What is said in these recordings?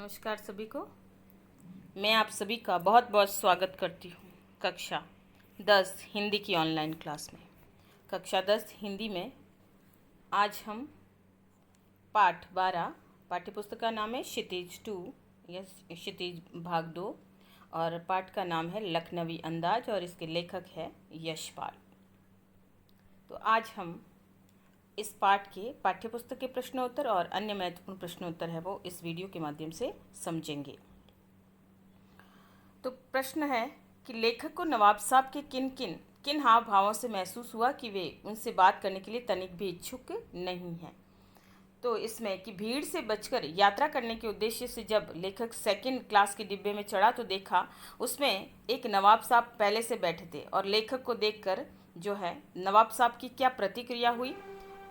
नमस्कार सभी को। मैं आप सभी का बहुत बहुत स्वागत करती हूँ कक्षा 10 हिंदी की ऑनलाइन क्लास में। कक्षा 10 हिंदी में आज हम पाठ 12 पाठ्यपुस्तक का नाम है क्षितिज 2 या क्षितिज भाग 2 और पाठ का नाम है लखनवी अंदाज और इसके लेखक है यशपाल। तो आज हम इस पाठ के पाठ्यपुस्तक के प्रश्नोत्तर और अन्य महत्वपूर्ण प्रश्नोत्तर है वो इस वीडियो के माध्यम से समझेंगे। तो प्रश्न है कि लेखक को नवाब साहब के किन हाव भावों से महसूस हुआ कि वे उनसे बात करने के लिए तनिक भी इच्छुक नहीं हैं। तो इसमें कि भीड़ से बचकर यात्रा करने के उद्देश्य से जब लेखक सेकंड क्लास के डिब्बे में चढ़ा तो देखा उसमें एक नवाब साहब पहले से बैठे थे और लेखक को देखकर जो है नवाब साहब की क्या प्रतिक्रिया हुई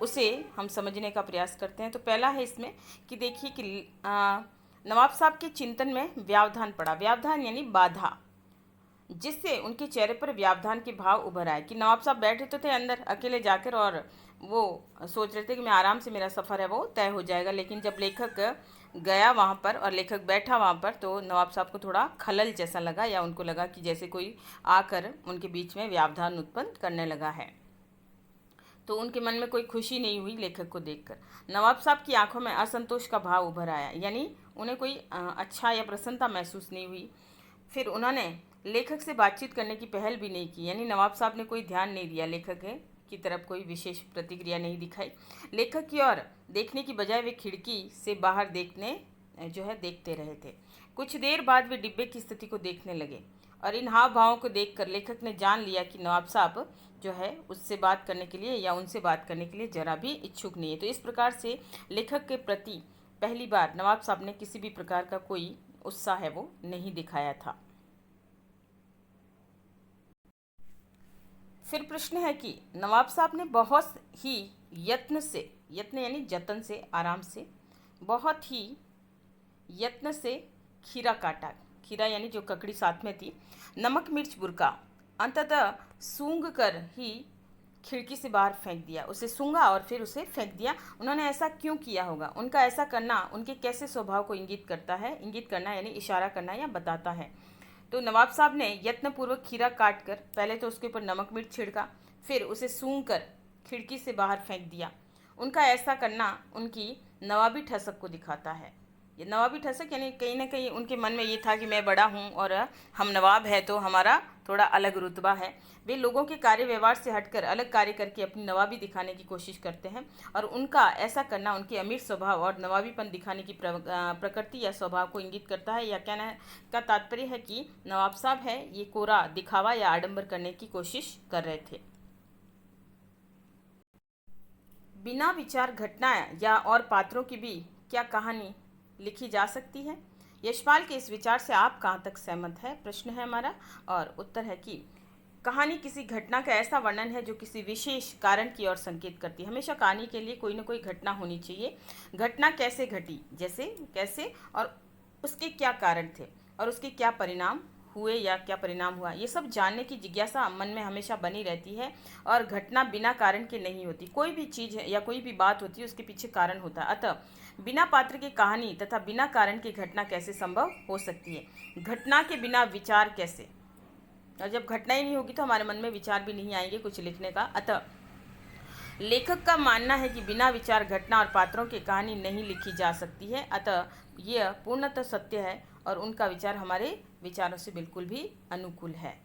उसे हम समझने का प्रयास करते हैं। तो पहला है इसमें कि देखिए कि नवाब साहब के चिंतन में व्यवधान पड़ा। व्यवधान यानी बाधा, जिससे उनके चेहरे पर व्यवधान के भाव उभर आए कि नवाब साहब बैठे तो थे अंदर अकेले जाकर और वो सोच रहे थे कि मैं आराम से मेरा सफ़र है वो तय हो जाएगा, लेकिन जब लेखक गया वहाँ पर और लेखक बैठा वहाँ पर तो नवाब साहब को थोड़ा खलल जैसा लगा या उनको लगा कि जैसे कोई आकर उनके बीच में व्यवधान उत्पन्न करने लगा है। तो उनके मन में कोई खुशी नहीं हुई लेखक को देखकर। नवाब साहब की आंखों में असंतोष का भाव उभर आया, यानी उन्हें कोई अच्छा या प्रसन्नता महसूस नहीं हुई। फिर उन्होंने लेखक से बातचीत करने की पहल भी नहीं की, यानी नवाब साहब ने कोई ध्यान नहीं दिया, लेखक की तरफ कोई विशेष प्रतिक्रिया नहीं दिखाई। लेखक की ओर देखने की बजाय वे खिड़की से बाहर देखते रहे थे। कुछ देर बाद वे डिब्बे की स्थिति को देखने लगे और इन हाव भावों को देखकर लेखक ने जान लिया कि नवाब साहब जो है उससे बात करने के लिए या उनसे बात करने के लिए जरा भी इच्छुक नहीं है। तो इस प्रकार से लेखक के प्रति पहली बार नवाब साहब ने किसी भी प्रकार का कोई उत्साह है वो नहीं दिखाया था। फिर प्रश्न है कि नवाब साहब ने बहुत ही यत्न यानी जतन से, आराम से, बहुत ही यत्न से खीरा काटा। खीरा यानी जो ककड़ी साथ में थी, नमक मिर्च बुरका, अंततः सूंघ कर ही खिड़की से बाहर फेंक दिया। उसे सूंघा और फिर उसे फेंक दिया। उन्होंने ऐसा क्यों किया होगा? उनका ऐसा करना उनके कैसे स्वभाव को इंगित करता है? इंगित करना यानी इशारा करना या बताता है। तो नवाब साहब ने यत्नपूर्वक खीरा काट कर पहले तो उसके ऊपर नमक मिर्च छिड़का, फिर उसे सूंघ कर खिड़की से बाहर फेंक दिया। उनका ऐसा करना उनकी नवाबी ठसक को दिखाता है। ये नवाबी ठसक यानी कहीं ना कहीं उनके मन में ये था कि मैं बड़ा हूँ और हम नवाब है तो हमारा थोड़ा अलग रुतबा है। वे लोगों के कार्य व्यवहार से हटकर अलग कार्य करके अपनी नवाबी दिखाने की कोशिश करते हैं और उनका ऐसा करना उनके अमीर स्वभाव और नवाबीपन दिखाने की प्रकृति या स्वभाव को इंगित करता है। या कहना का तात्पर्य है कि नवाब साहब है ये कोरा दिखावा या आडंबर करने की कोशिश कर रहे थे। बिना विचार घटना या और पात्रों की भी क्या कहानी लिखी जा सकती है? यशपाल के इस विचार से आप कहाँ तक सहमत है? प्रश्न है हमारा और उत्तर है कि कहानी किसी घटना का ऐसा वर्णन है जो किसी विशेष कारण की ओर संकेत करती है। हमेशा कहानी के लिए कोई ना कोई घटना होनी चाहिए। घटना कैसे घटी, जैसे कैसे, और उसके क्या कारण थे और उसके क्या परिणाम हुए या क्या परिणाम हुआ, ये सब जानने की जिज्ञासा मन में हमेशा बनी रहती है। और घटना बिना कारण के नहीं होती। कोई भी चीज़ या कोई भी बात होती है उसके पीछे कारण होता है। अतः बिना पात्र की कहानी तथा बिना कारण की घटना कैसे संभव हो सकती है? घटना के बिना विचार कैसे? और जब घटना ही नहीं होगी तो हमारे मन में विचार भी नहीं आएंगे कुछ लिखने का। अतः लेखक का मानना है कि बिना विचार घटना और पात्रों की कहानी नहीं लिखी जा सकती है। अतः यह पूर्णतः सत्य है और उनका विचार हमारे विचारों से बिल्कुल भी अनुकूल है।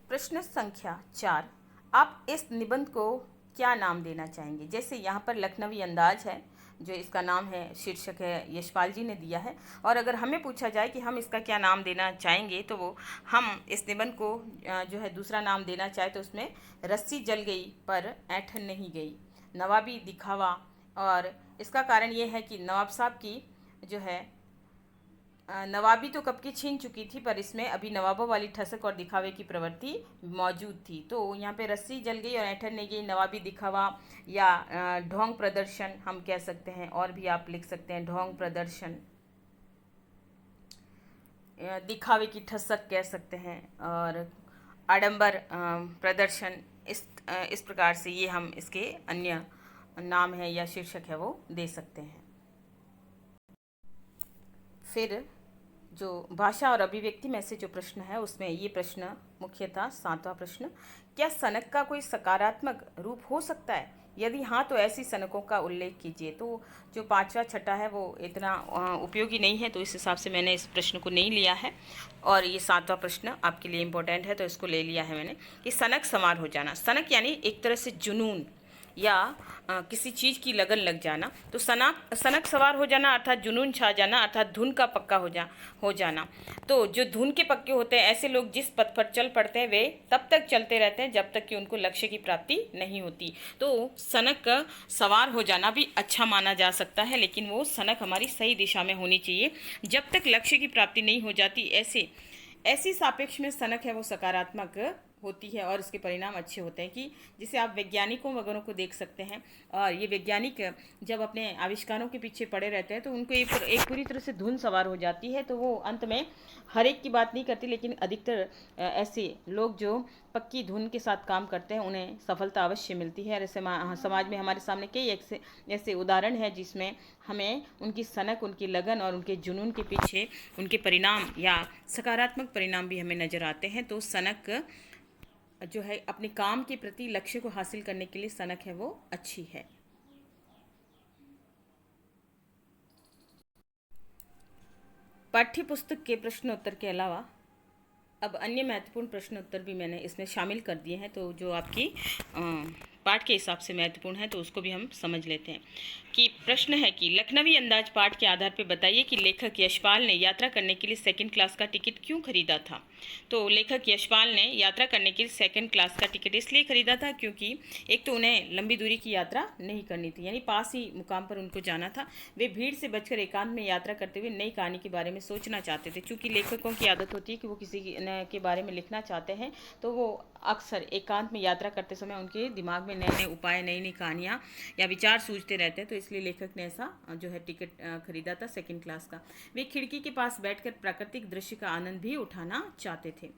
प्रश्न संख्या 4, आप इस निबंध को क्या नाम देना चाहेंगे? जैसे यहाँ पर लखनवी अंदाज है जो इसका नाम है, शीर्षक है यशपाल जी ने दिया है। और अगर हमें पूछा जाए कि हम इसका क्या नाम देना चाहेंगे तो वो हम इस निबंध को जो है दूसरा नाम देना चाहे तो उसमें रस्सी जल गई पर ऐंठन नहीं गई, नवाबी दिखावा। और इसका कारण ये है कि नवाब साहब की जो है नवाबी तो कब की छीन चुकी थी पर इसमें अभी नवाबों वाली ठसक और दिखावे की प्रवृत्ति मौजूद थी। तो यहाँ पे रस्सी जल गई और ऐंठन नहीं गई, नवाबी दिखावा या ढोंग प्रदर्शन हम कह सकते हैं। और भी आप लिख सकते हैं ढोंग प्रदर्शन, दिखावे की ठसक कह सकते हैं, और आडंबर प्रदर्शन। इस प्रकार से ये हम इसके अन्य नाम है या शीर्षक है वो दे सकते हैं। फिर जो भाषा और अभिव्यक्ति में से जो प्रश्न है उसमें ये प्रश्न मुख्यतः 7वां प्रश्न, क्या सनक का कोई सकारात्मक रूप हो सकता है? यदि हाँ तो ऐसी सनकों का उल्लेख कीजिए। तो जो 5वां छठा है वो इतना उपयोगी नहीं है, तो इस हिसाब से मैंने इस प्रश्न को नहीं लिया है। और ये 7वां प्रश्न आपके लिए इम्पोर्टेंट है तो इसको ले लिया है मैंने, कि सनक सवार हो जाना। सनक यानी एक तरह से जुनून या किसी चीज़ की लगन लग जाना। तो सनक सवार हो जाना अर्थात जुनून छा जाना, अर्थात धुन का पक्का हो जाना। तो जो धुन के पक्के होते हैं ऐसे लोग जिस पथ पर चल पड़ते हैं वे तब तक चलते रहते हैं जब तक कि उनको लक्ष्य की प्राप्ति नहीं होती। तो सनक का सवार हो जाना भी अच्छा माना जा सकता है, लेकिन वो सनक हमारी सही दिशा में होनी चाहिए। जब तक लक्ष्य की प्राप्ति नहीं हो जाती ऐसी सापेक्ष में सनक है वो सकारात्मक होती है और इसके परिणाम अच्छे होते हैं। कि जिसे आप वैज्ञानिकों वगैरह को देख सकते हैं, और ये वैज्ञानिक जब अपने आविष्कारों के पीछे पड़े रहते हैं तो उनको एक पूरी तरह से धुन सवार हो जाती है। तो वो अंत में हर एक की बात नहीं करती, लेकिन अधिकतर ऐसे लोग जो पक्की धुन के साथ काम करते हैं उन्हें सफलता अवश्य मिलती है। और ऐसे समाज में हमारे सामने कई ऐसे उदाहरण हैं जिसमें हमें उनकी सनक, उनकी लगन और उनके जुनून के पीछे उनके परिणाम या सकारात्मक परिणाम भी हमें नजर आते हैं। तो सनक जो है अपने काम के प्रति लक्ष्य को हासिल करने के लिए सनक है वो अच्छी है। पाठ्य पुस्तक के प्रश्न उत्तर के अलावा अब अन्य महत्वपूर्ण प्रश्न उत्तर भी मैंने इसमें शामिल कर दिए हैं। तो जो आपकी पाठ के हिसाब से महत्वपूर्ण है तो उसको भी हम समझ लेते हैं। कि प्रश्न है कि लखनवी अंदाज पाठ के आधार पर बताइए कि लेखक यशपाल ने यात्रा करने के लिए सेकंड क्लास का टिकट क्यों खरीदा था। तो लेखक यशपाल ने यात्रा करने के लिए सेकंड क्लास का टिकट इसलिए खरीदा था क्योंकि एक तो उन्हें लंबी दूरी की यात्रा नहीं करनी थी, यानी पास ही मुकाम पर उनको जाना था। वे भीड़ से बचकर एकांत में यात्रा करते हुए नई कहानी के बारे में सोचना चाहते थे। चूँकि लेखकों की आदत होती है कि वो किसी के बारे में लिखना चाहते हैं तो वो अक्सर एकांत में यात्रा करते समय उनके दिमाग में नए नए उपाय, नई नई कहानियाँ या विचार सूझते रहते हैं। तो इसलिए लेखक ने ऐसा जो है टिकट खरीदा था सेकंड क्लास का। वे खिड़की के पास बैठकर प्राकृतिक दृश्य का आनंद भी उठाना चाहते थे।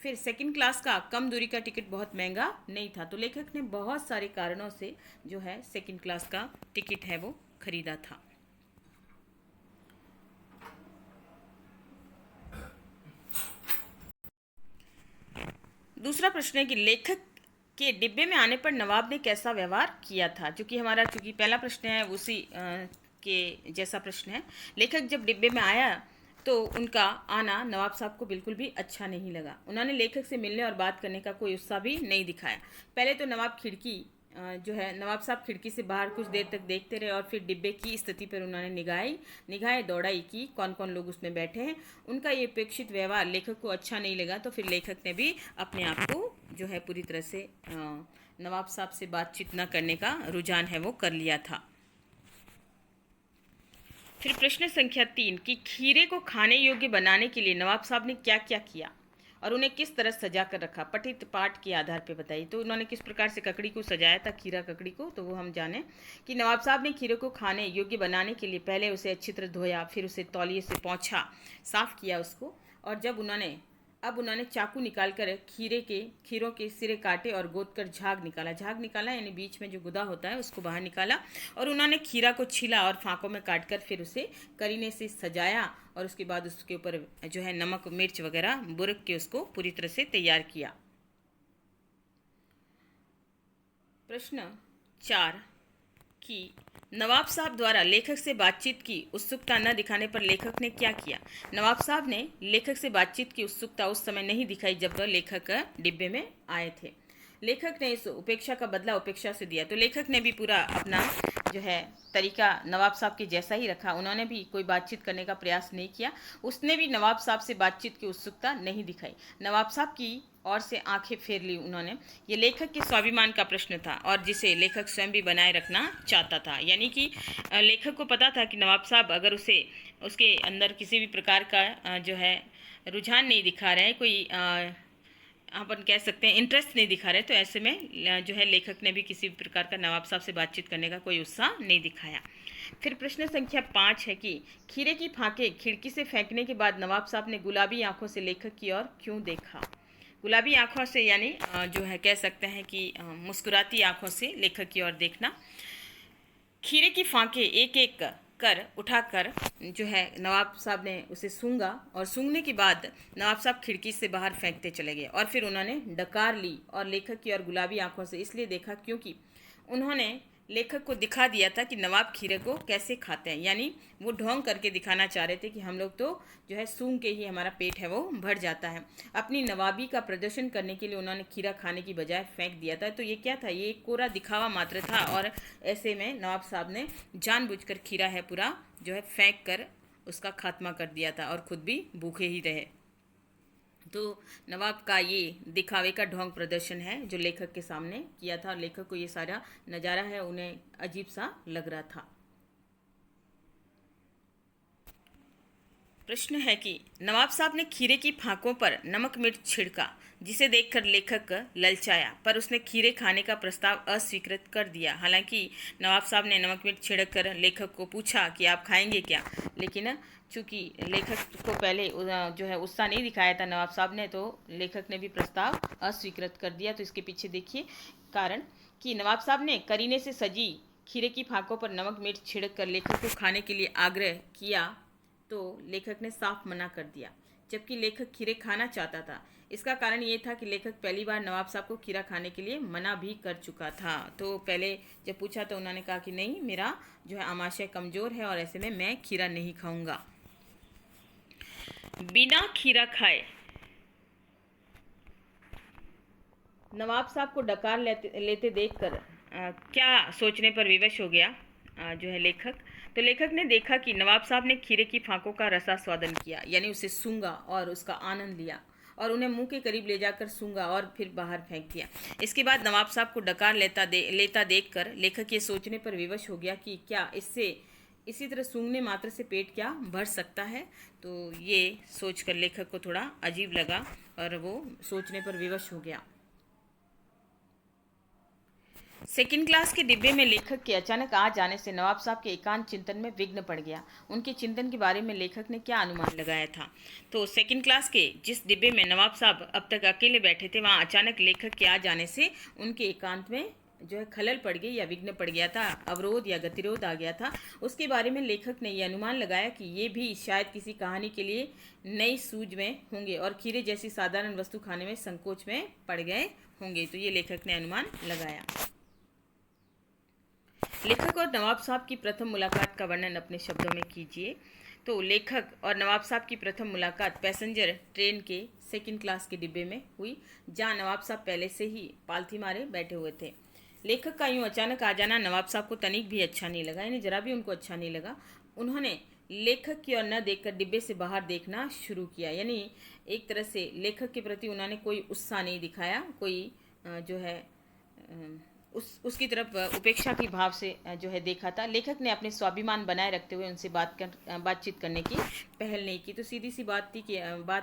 फिर सेकंड क्लास का कम दूरी का टिकट बहुत महंगा नहीं था। तो लेखक ने बहुत सारे कारणों से जो है सेकंड क्लास का टिकट है वो खरीदा था। दूसरा प्रश्न है कि लेखक के डिब्बे में आने पर नवाब ने कैसा व्यवहार किया था। चूँकि पहला प्रश्न है उसी के जैसा प्रश्न है। लेखक जब डिब्बे में आया तो उनका आना नवाब साहब को बिल्कुल भी अच्छा नहीं लगा। उन्होंने लेखक से मिलने और बात करने का कोई उत्साह भी नहीं दिखाया। पहले तो नवाब साहब खिड़की से बाहर कुछ देर तक देखते रहे और फिर डिब्बे की स्थिति पर उन्होंने निगाहें दौड़ाई कि कौन कौन लोग उसमें बैठे हैं। उनका ये अपेक्षित व्यवहार लेखक को अच्छा नहीं लगा। तो फिर लेखक ने भी अपने आप को जो है पूरी तरह से नवाब साहब से बातचीत न करने का रुझान है वो कर लिया था। फिर प्रश्न संख्या 3 कि खीरे को खाने योग्य बनाने के लिए नवाब साहब ने क्या क्या किया और उन्हें किस तरह सजा कर रखा, पठित पाठ के आधार पर बताइए। तो उन्होंने किस प्रकार से ककड़ी को सजाया था, खीरा ककड़ी को, तो वो हम जाने कि नवाब साहब ने खीरे को खाने योग्य बनाने के लिए पहले उसे अच्छी तरह धोया, फिर उसे तौलिए से पोंछा, साफ किया उसको, और अब उन्होंने चाकू निकालकर खीरों के सिरे काटे और गोद कर झाग निकाला यानी बीच में जो गुदा होता है उसको बाहर निकाला। और उन्होंने खीरा को छीला और फांकों में काटकर फिर उसे करीने से सजाया और उसके बाद उसके ऊपर जो है नमक मिर्च वगैरह बुरक के उसको पूरी तरह से तैयार किया। प्रश्न 4 कि नवाब साहब द्वारा लेखक से बातचीत की उत्सुकता न दिखाने पर लेखक ने क्या किया। नवाब साहब ने लेखक से बातचीत की उत्सुकता उस समय नहीं दिखाई जब वह लेखक डिब्बे में आए थे। लेखक ने इस उपेक्षा का बदला उपेक्षा से दिया। तो लेखक ने भी पूरा अपना जो है तरीका नवाब साहब के जैसा ही रखा। उन्होंने भी कोई बातचीत करने का प्रयास नहीं किया। उसने भी नवाब साहब से बातचीत की उत्सुकता नहीं दिखाई। नवाब साहब की और से आंखें फेर ली उन्होंने। ये लेखक के स्वाभिमान का प्रश्न था और जिसे लेखक स्वयं भी बनाए रखना चाहता था। यानी कि लेखक को पता था कि नवाब साहब अगर उसके अंदर किसी भी प्रकार का जो है रुझान नहीं दिखा रहे हैं, कोई अपन कह सकते हैं इंटरेस्ट नहीं दिखा रहे, तो ऐसे में जो है लेखक ने भी किसी भी प्रकार का नवाब साहब से बातचीत करने का कोई उत्साह नहीं दिखाया। फिर प्रश्न संख्या 5 है कि खीरे की फांके खिड़की से फेंकने के बाद नवाब साहब ने गुलाबी आंखों से लेखक की ओर क्यों देखा। गुलाबी आंखों से यानी जो है कह सकते हैं कि मुस्कुराती आंखों से लेखक की ओर देखना। खीरे की फांके एक एक कर उठाकर जो है नवाब साहब ने उसे सूंघा और सूंघने के बाद नवाब साहब खिड़की से बाहर फेंकते चले गए और फिर उन्होंने डकार ली और लेखक की ओर गुलाबी आंखों से इसलिए देखा क्योंकि उन्होंने लेखक को दिखा दिया था कि नवाब खीरे को कैसे खाते हैं, यानी वो ढोंग करके दिखाना चाह रहे थे कि हम लोग तो जो है सूंघ के ही हमारा पेट है वो भर जाता है। अपनी नवाबी का प्रदर्शन करने के लिए उन्होंने खीरा खाने की बजाय फेंक दिया था। तो ये क्या था, ये एक कोरा दिखावा मात्र था और ऐसे में नवाब साहब ने जानबूझकर खीरा है पूरा जो है फेंक कर उसका खात्मा कर दिया था और खुद भी भूखे ही रहे। तो नवाब का ये दिखावे का ढोंग प्रदर्शन है जो लेखक के सामने किया था और लेखक को ये सारा नज़ारा है उन्हें अजीब सा लग रहा था। प्रश्न है कि नवाब साहब ने खीरे की फांकों पर नमक मिर्च छिड़का, जिसे देखकर लेखक ललचाया, पर उसने खीरे खाने का प्रस्ताव अस्वीकृत कर दिया। हालांकि नवाब साहब ने नमक मिर्च छिड़क कर लेखक को पूछा कि आप खाएंगे क्या, लेकिन चूंकि लेखक को पहले जो है उत्साह नहीं दिखाया था नवाब साहब ने, तो लेखक ने भी प्रस्ताव अस्वीकृत कर दिया। तो इसके पीछे देखिए कारण कि नवाब साहब ने करीने से सजी खीरे की फांकों पर नमक मिर्च छिड़क कर लेखक को खाने के लिए आग्रह किया तो लेखक ने साफ मना कर दिया, जबकि लेखक खीरे खाना चाहता था। इसका कारण ये था कि लेखक पहली बार नवाब साहब को खीरा खाने के लिए मना भी कर चुका था। तो पहले जब पूछा तो उन्होंने कहा कि नहीं, मेरा जो है आमाशय कमज़ोर है और ऐसे में मैं खीरा नहीं खाऊंगा। बिना खीरा खाए नवाब साहब को डकार लेते देखकर क्या सोचने पर विवश हो गया जो है लेखक। तो लेखक ने देखा कि नवाब साहब ने खीरे की फांकों का रसास्वादन किया, यानी उसे सूंघा और उसका आनंद लिया और उन्हें मुंह के करीब ले जाकर सूंघा और फिर बाहर फेंक दिया। इसके बाद नवाब साहब को डकार लेता देखकर लेखक ये सोचने पर विवश हो गया कि क्या इसी तरह सूंघने मात्र से पेट क्या भर सकता है। तो ये सोचकर लेखक को थोड़ा अजीब लगा और वो सोचने पर विवश हो गया। सेकंड क्लास के डिब्बे में लेखक के अचानक आ जाने से नवाब साहब के एकांत चिंतन में विघ्न पड़ गया। उनके चिंतन के बारे में लेखक ने क्या अनुमान लगाया था। तो सेकंड क्लास के जिस डिब्बे में नवाब साहब अब तक अकेले बैठे थे, वहाँ अचानक लेखक के आ जाने से उनके एकांत में जो है खलल पड़ गई या विघ्न पड़ गया था, अवरोध या गतिरोध आ गया था। उसके बारे में लेखक ने यह अनुमान लगाया कि ये भी शायद किसी कहानी के लिए नई सूझ में होंगे और खीरे जैसी साधारण वस्तु खाने में संकोच में पड़ गए होंगे। तो ये लेखक ने अनुमान लगाया। लेखक और नवाब साहब की प्रथम मुलाकात का वर्णन अपने शब्दों में कीजिए। तो लेखक और नवाब साहब की प्रथम मुलाकात पैसेंजर ट्रेन के सेकंड क्लास के डिब्बे में हुई, जहां नवाब साहब पहले से ही पालथी मारे बैठे हुए थे। लेखक का यूं अचानक आ जाना नवाब साहब को तनिक भी अच्छा नहीं लगा, यानी जरा भी उनको अच्छा नहीं लगा। उन्होंने लेखक की ओर न देखकर डिब्बे से बाहर देखना शुरू किया, यानी एक तरह से लेखक के प्रति उन्होंने कोई उत्साह नहीं दिखाया, कोई जो है उसकी तरफ उपेक्षा की भाव से जो है देखा था। लेखक ने अपने स्वाभिमान बनाए रखते हुए उनसे बातचीत करने की पहल नहीं की। तो सीधी सी बात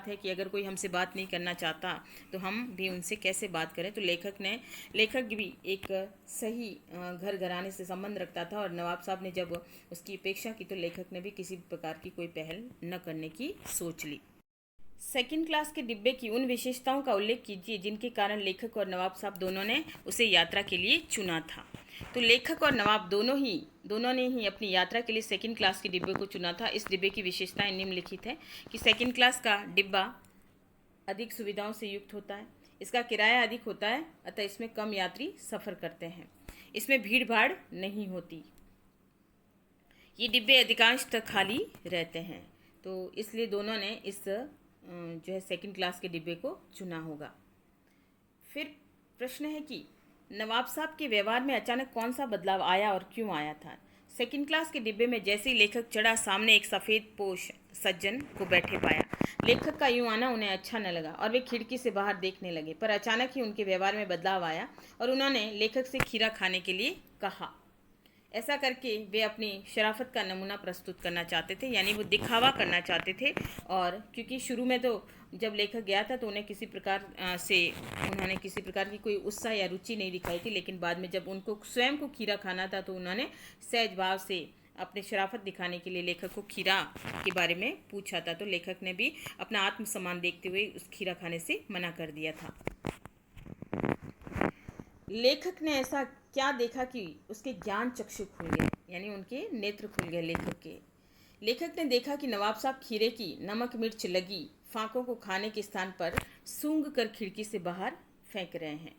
है कि अगर कोई हमसे बात नहीं करना चाहता तो हम भी उनसे कैसे बात करें। तो लेखक भी एक सही घर घराने से संबंध रखता था और नवाब साहब ने जब उसकी उपेक्षा की तो लेखक ने भी किसी प्रकार की कोई पहल न करने की सोच ली। सेकंड क्लास के डिब्बे की उन विशेषताओं का उल्लेख कीजिए जिनके कारण लेखक और नवाब साहब दोनों ने उसे यात्रा के लिए चुना था। तो लेखक और नवाब दोनों ने ही अपनी यात्रा के लिए सेकंड क्लास के डिब्बे को चुना था। इस डिब्बे की विशेषताएं निम्नलिखित है कि सेकंड क्लास का डिब्बा अधिक सुविधाओं से युक्त होता है, इसका किराया अधिक होता है, अतः इसमें कम यात्री सफ़र करते हैं, इसमें भीड़ भाड़ नहीं होती, ये डिब्बे अधिकांशतः खाली रहते हैं। तो इसलिए दोनों ने इस जो है सेकंड क्लास के डिब्बे को चुना होगा। फिर प्रश्न है कि नवाब साहब के व्यवहार में अचानक कौन सा बदलाव आया और क्यों आया था। सेकंड क्लास के डिब्बे में जैसे ही लेखक चढ़ा, सामने एक सफ़ेद पोश सज्जन को बैठे पाया। लेखक का यूं आना उन्हें अच्छा न लगा और वे खिड़की से बाहर देखने लगे, पर अचानक ही उनके व्यवहार में बदलाव आया और उन्होंने लेखक से खीरा खाने के लिए कहा। ऐसा करके वे अपनी शराफत का नमूना प्रस्तुत करना चाहते थे, यानी वो दिखावा करना चाहते थे। और क्योंकि शुरू में तो जब लेखक गया था तो उन्हें उन्होंने किसी प्रकार की कोई उत्साह या रुचि नहीं दिखाई थी, लेकिन बाद में जब उनको स्वयं को खीरा खाना था तो उन्होंने सहज भाव से अपने शराफत दिखाने के लिए लेखक को खीरा के बारे में पूछा था। तो लेखक ने भी अपना आत्मसम्मान देखते हुए उस खीरा खाने से मना कर दिया था। लेखक ने ऐसा क्या देखा कि उसके ज्ञान चक्षु खुल गए। यानी उनके नेत्र खुल गए लेखक के। लेखक ने देखा कि नवाब साहब खीरे की नमक मिर्च लगी फांकों को खाने के स्थान पर सूंघ कर खिड़की से बाहर फेंक रहे हैं,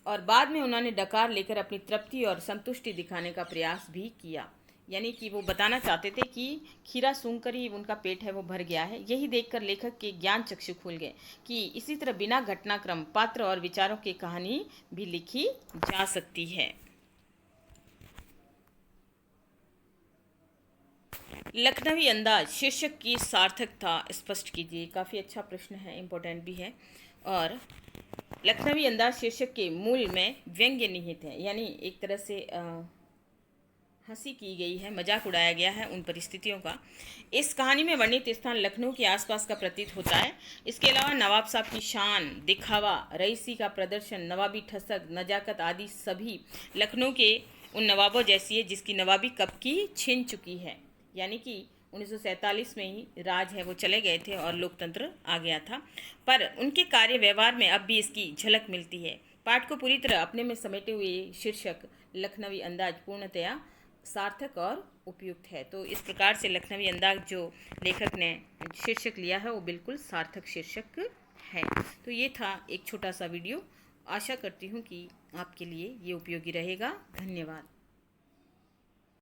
और बाद में उन्होंने डकार लेकर अपनी तृप्ति और संतुष्टि दिखाने का प्रयास भी किया। यानी कि वो बताना चाहते थे कि खीरा सूंघ कर ही उनका पेट है वो भर गया है। यही देखकर लेखक के ज्ञान चक्षु खुल गए कि इसी तरह बिना घटनाक्रम, पात्र और विचारों की कहानी भी लिखी जा सकती है। लखनवी अंदाज शीर्षक की सार्थकता स्पष्ट कीजिए। काफ़ी अच्छा प्रश्न है, इम्पोर्टेंट भी है। और लखनवी अंदाज शीर्षक के मूल में व्यंग्य निहित है, यानी एक तरह से हंसी की गई है, मजाक उड़ाया गया है उन परिस्थितियों का। इस कहानी में वर्णित स्थान लखनऊ के आसपास का प्रतीत होता है। इसके अलावा नवाब साहब की शान, दिखावा, रईसी का प्रदर्शन, नवाबी ठसक, नजाकत आदि सभी लखनऊ के उन नवाबों जैसी है जिसकी नवाबी कब की छिन चुकी है। यानी कि 1947 में ही राज है वो चले गए थे और लोकतंत्र आ गया था, पर उनके कार्य व्यवहार में अब भी इसकी झलक मिलती है। पाठ को पूरी तरह अपने में समेटे हुए शीर्षक लखनवी अंदाज पूर्णतया सार्थक और उपयुक्त है। तो इस प्रकार से लखनवी अंदाज जो लेखक ने शीर्षक लिया है वो बिल्कुल सार्थक शीर्षक है। तो ये था एक छोटा सा वीडियो। आशा करती हूँ कि आपके लिए ये उपयोगी रहेगा। धन्यवाद।